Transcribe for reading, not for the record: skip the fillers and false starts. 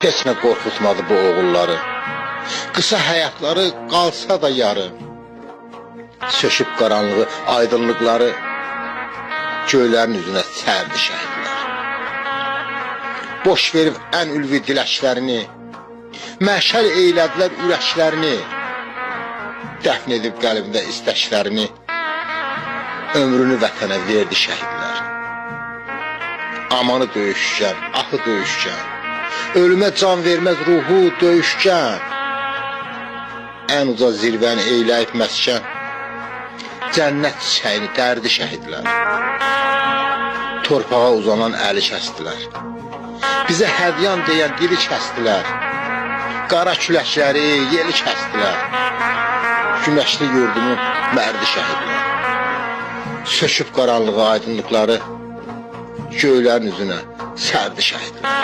heç nə qorxutmadı bu oğulları. Qısa həyatları qalsa da yarı, söşüb qaranlığı, aydınlıqları göylərin üzünə sərdi şəhidlər. Boş verib ən ülvi diləklərini, məşəl eylədilər ürəklərini, dəfn edib qəlbində istəklərini, ömrünü vətənə verdi şəhidlər. Amanı döyüşkən, ahı döyüşkən, ölümə can verməz ruhu döyüşkən, ən uca zirvəni eyləyib məskən, cənnət çiçəyini dərdi şəhidlər. Torpağa uzanan əli kəstilər, bizə hədyan deyən dili kəstilər, qara küləkləri yeli kəstilər, günəşli yurdumun mərdi şəhidlər. Söşüb qaranlığı, aydınlıqları göylərin üzünə sərdi şəhidlər.